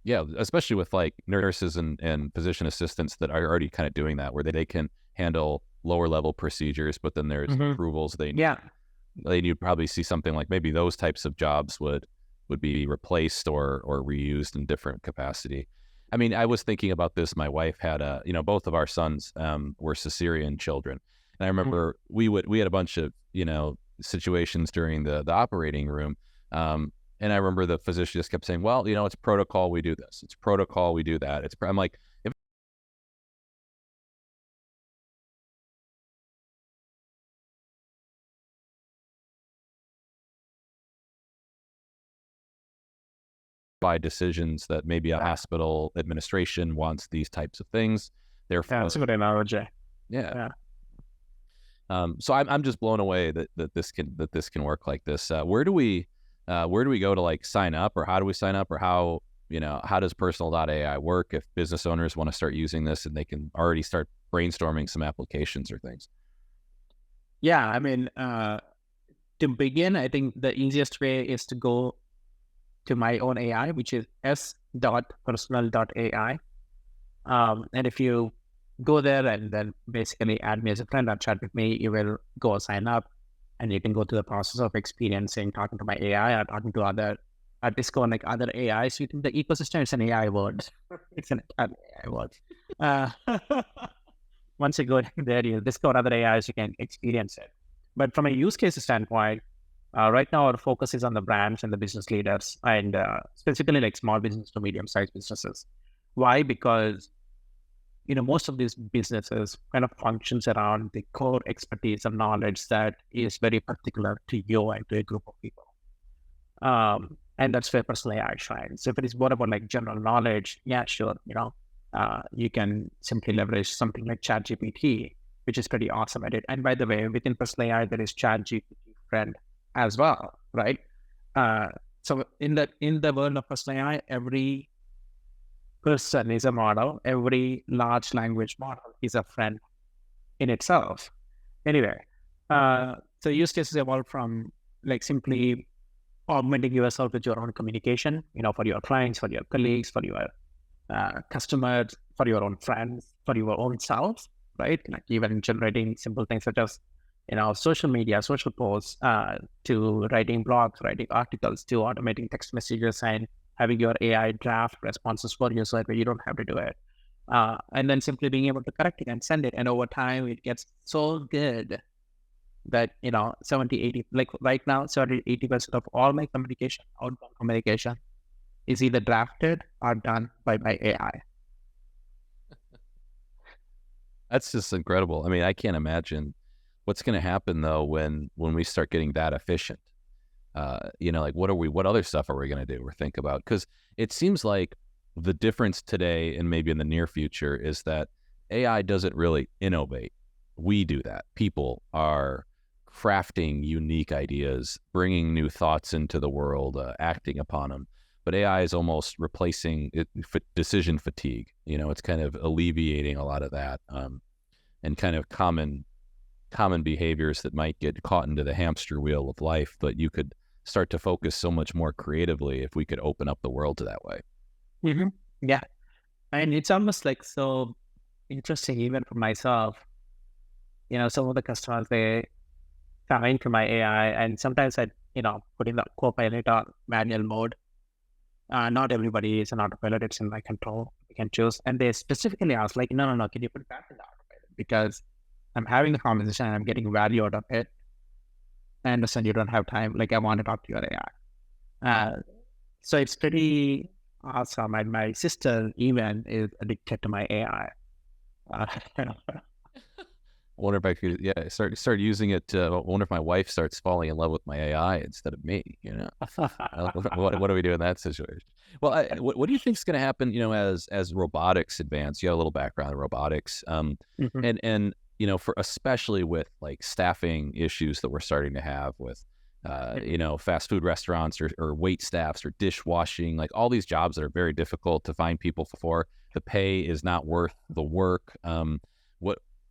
Yeah, especially with like nurses and physician assistants that are already kind of doing that, where they can handle lower level procedures, but then there's approvals they need. Yeah. You'd probably see something like maybe those types of jobs would be replaced or reused in different capacity. I mean, I was thinking about this. My wife had both of our sons were cesarean children. And I remember we had a bunch of, situations during the operating room. And I remember the physician just kept saying, well, it's protocol, we do this. It's protocol, we do that. I'm like, if by decisions that maybe a hospital administration wants these types of things. Therefore, Yeah, that's a good analogy. Yeah. So I'm just blown away that this can work like this. Where do we go to like sign up, or how do we sign up, or how does personal.ai work if business owners want to start using this and they can already start brainstorming some applications or things? Yeah, I mean, to begin, I think the easiest way is to go to my own AI, which is s.personal.ai. And if you go there and then basically add me as a friend or chat with me, you will go sign up, and you can go through the process of experiencing talking to my AI or talking to other Discord, like other AIs. You think the ecosystem is an AI word. It's an AI word. Once you go there, you discover other AIs, you can experience it. But from a use case standpoint, right now our focus is on the brands and the business leaders, and specifically like small business to medium-sized businesses. Why? Because most of these businesses kind of functions around the core expertise and knowledge that is very particular to you and to a group of people. And that's where personal AI shines. So if it is more about like general knowledge, yeah, sure, you can simply leverage something like ChatGPT, which is pretty awesome at it. And by the way, within personal AI, there is ChatGPT friend as well, right? So in the world of personal AI, every person is a model. Every large language model is a friend in itself. Anyway, so use cases evolve from like simply augmenting yourself with your own communication, for your clients, for your colleagues, for your customers, for your own friends, for your own self, right? Like even generating simple things such as, social media, social posts, to writing blogs, writing articles, to automating text messages and having your AI draft responses for you so that way you don't have to do it. And then simply being able to correct it and send it. And over time, it gets so good that, 70, 80, like right now, 70, 80% of all my communication, outbound communication is either drafted or done by my AI. That's just incredible. I mean, I can't imagine what's going to happen though when we start getting that efficient. Like what other stuff are we going to do or think about? Because it seems like the difference today and maybe in the near future is that AI doesn't really innovate. We do that. People are crafting unique ideas, bringing new thoughts into the world, acting upon them. But AI is almost replacing decision fatigue. It's kind of alleviating a lot of that, and kind of common behaviors that might get caught into the hamster wheel of life. But you could start to focus so much more creatively if we could open up the world to that way. Mm-hmm. Yeah. And it's almost like so interesting even for myself. Some of the customers, they come into my AI and sometimes I, put in the Copilot or manual mode. Not everybody is an autopilot, it's in my control. you can choose. And they specifically asked, like, no, can you put that in the autopilot? Because I'm having the conversation and I'm getting value out of it. I understand you don't have time. Like, I want to talk to your AI. So it's pretty awesome. And my sister even is addicted to my AI. I wonder if I could, start using it. I wonder if my wife starts falling in love with my AI instead of me. What do we do in that situation? Well, what do you think is going to happen? As robotics advance, you have a little background in robotics, and for especially with like staffing issues that we're starting to have with, fast food restaurants or wait staffs or dishwashing, like all these jobs that are very difficult to find people for. The pay is not worth the work.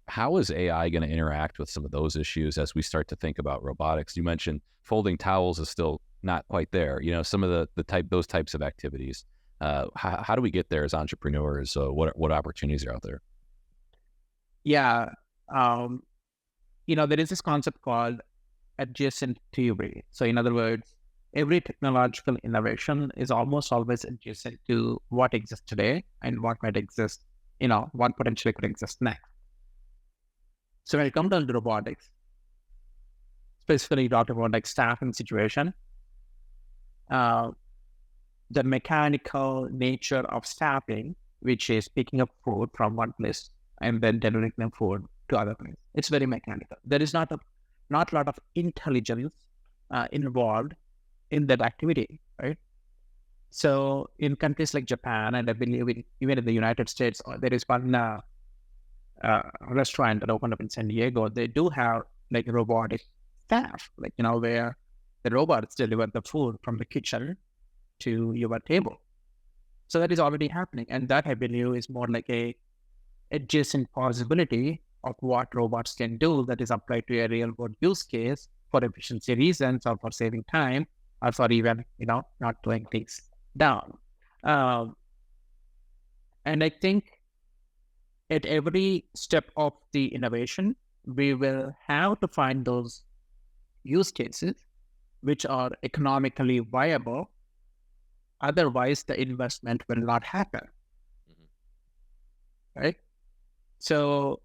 How is AI going to interact with some of those issues as we start to think about robotics? You mentioned folding towels is still not quite there. Some of those types of activities. How do we get there as entrepreneurs? What opportunities are out there? Yeah. There is this concept called adjacent theory. So in other words, every technological innovation is almost always adjacent to what exists today and what might exist, what potentially could exist next. So when it comes down to robotics, specifically talking about like staffing situation, the mechanical nature of staffing, which is picking up food from one place and then delivering them food to other place, it's very mechanical. There is not a lot of intelligence involved in that activity, right? So in countries like Japan, and I believe even in the United States, there is one restaurant that opened up in San Diego. They do have like robotic staff, where the robots deliver the food from the kitchen to your table. So that is already happening. And that, I believe, is more like a adjacent possibility of what robots can do that is applied to a real world use case for efficiency reasons or for saving time or for even, not doing things down. And I think at every step of the innovation, we will have to find those use cases which are economically viable. Otherwise, the investment will not happen. Right? So,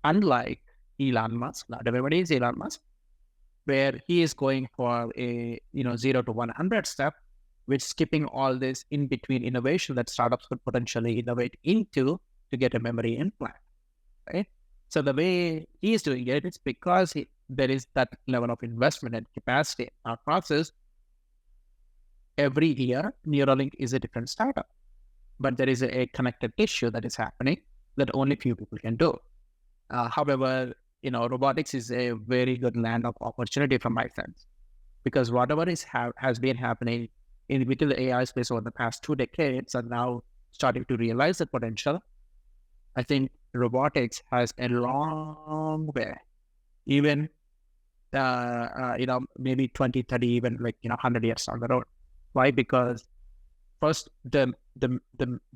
unlike Elon Musk, not everybody is Elon Musk, where he is going for a 0 to 100 step, with skipping all this in between innovation that startups could potentially innovate into to get a memory implant, right? So the way he is doing it, it's because there is that level of investment and capacity in our process. Every year, Neuralink is a different startup, but there is a connected tissue that is happening that only few people can do. However, robotics is a very good land of opportunity from my sense, because whatever has been happening within the AI space over the past 2 decades are now starting to realize the potential. I think robotics has a long way, even, maybe 20, 30, even 100 years down the road. Why? Because first, the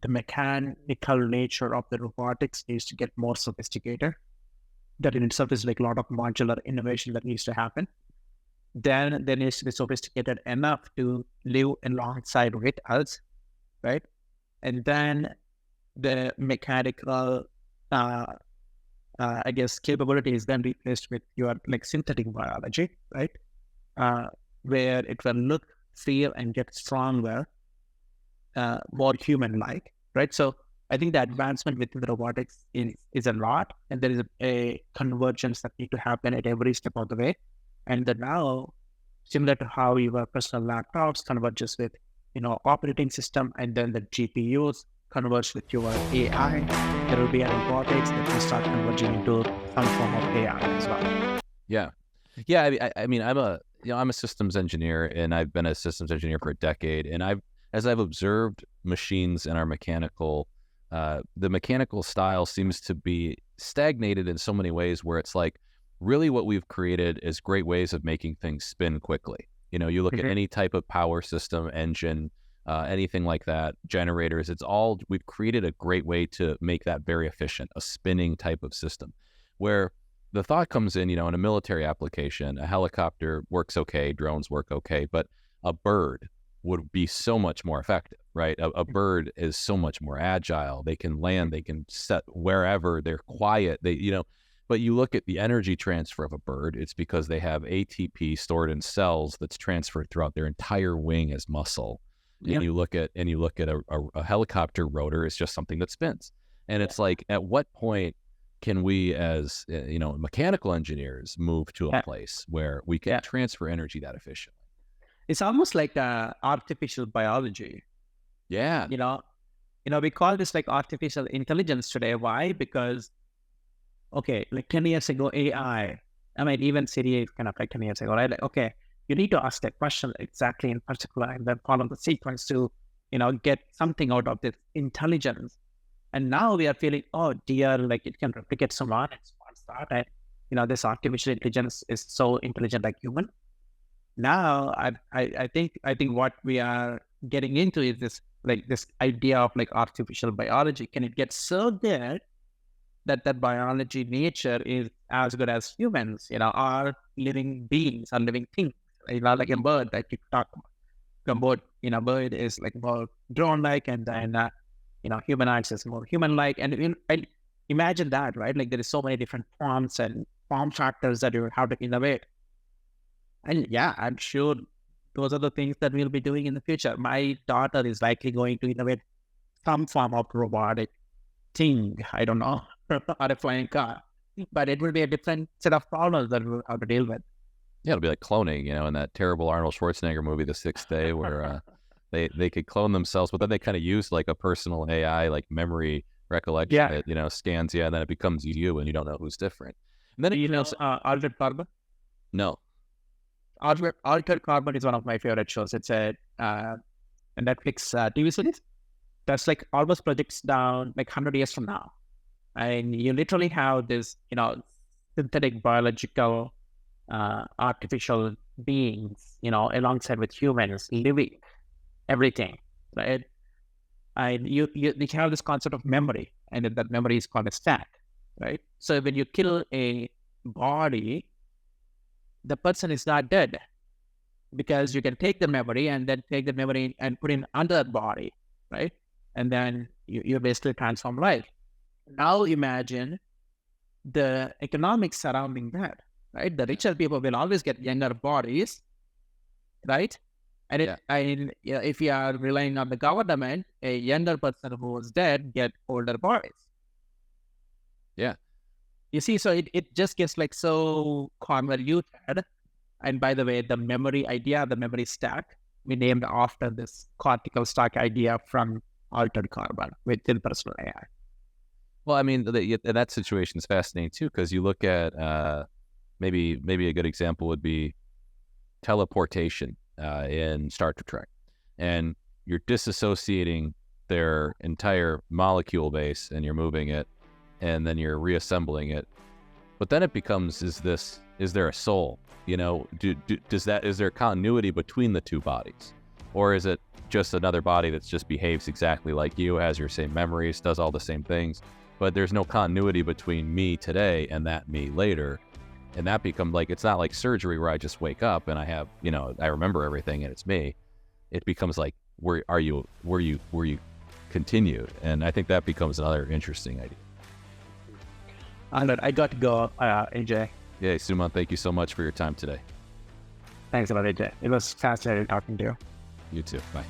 mechanical nature of the robotics needs to get more sophisticated. That in itself is like a lot of modular innovation that needs to happen. Then there needs to be sophisticated enough to live alongside with us, right? And then the mechanical, capability is then replaced with your synthetic biology, right? Where it will look, feel, and get stronger, more human-like, right? So I think the advancement within the robotics is a lot, and there is a convergence that need to happen at every step of the way. And then now, similar to how your personal laptops converges with, operating system, and then the GPUs converge with your AI, there will be a robotics that will start converging into some form of AI as well. Yeah. I mean, I'm a systems engineer, and I've been a systems engineer for a decade. And as I've observed machines and our mechanical, the mechanical style seems to be stagnated in so many ways, where it's like, really what we've created is great ways of making things spin quickly. You look at any type of power system, engine, anything like that, generators, we've created a great way to make that very efficient, a spinning type of system, where the thought comes in, in a military application, a helicopter works okay, drones work okay, but a bird, would be so much more effective, right? A bird is so much more agile. They can land, they can set wherever, they're quiet. But you look at the energy transfer of a bird, it's because they have ATP stored in cells that's transferred throughout their entire wing as muscle. And you look at a helicopter rotor, it's just something that spins. And it's like, at what point can we, as mechanical engineers, move to a place where we can transfer energy that efficiently? It's almost like artificial biology. Yeah. We call this like artificial intelligence today. Why? Because, okay, like 10 years ago, AI, I mean, even Siri is kind of like 10 years ago, right? Like, okay, you need to ask that question exactly in particular and then follow the sequence to, get something out of this intelligence. And now we are feeling, oh dear, like it can replicate Suman and Suman start. And, this artificial intelligence is so intelligent like human. Now, I think what we are getting into is this idea of like artificial biology. Can it get so good that biology nature is as good as humans? Are living beings, are living things. Like a bird that you talk about. A bird is like more drone-like, and then humanoids is more human-like. And imagine that, right? Like there is so many different forms and form factors that you have to innovate. And yeah, I'm sure those are the things that we'll be doing in the future. My daughter is likely going to innovate some form of robotic thing. I don't know, or a flying car. But it will be a different set of problems that we'll have to deal with. Yeah, it'll be like cloning, in that terrible Arnold Schwarzenegger movie, The Sixth Day, where they could clone themselves, but then they kind of use like a personal AI, like memory recollection that, scans you, and then it becomes you, and you don't know who's different. And then Altered Carbon? No. Altered Carbon is one of my favorite shows. It's a Netflix TV series that's like almost projects down like 100 years from now. And you literally have this, synthetic biological artificial beings, alongside with humans living everything, right? And you have this concept of memory, and that memory is called a stack, right? So when you kill a body, the person is not dead, because you can take the memory and then take the memory and put in another body, right? And then you basically transform life. Now imagine the economics surrounding that, right? The richer people will always get younger bodies, right? And if you are relying on the government, a younger person who was dead get older bodies. Yeah. You see, so it just gets like so convoluted. And by the way, the memory idea, the memory stack, we named after this cortical stack idea from Altered Carbon within personal AI. Well, I mean, that situation is fascinating too, because you look at maybe a good example would be teleportation in Star Trek, and you're disassociating their entire molecule base, and you're moving it, and then you're reassembling it. But then it becomes, is there a soul? Is there continuity between the two bodies? Or is it just another body that just behaves exactly like you, has your same memories, does all the same things, but there's no continuity between me today and that me later? And that becomes like, it's not like surgery where I just wake up and I have, I remember everything and it's me. It becomes like, were you continued? And I think that becomes another interesting idea. I got to go, AJ. Yeah, Suman, thank you so much for your time today. Thanks a lot, AJ. It was fascinating talking to you. You too. Bye.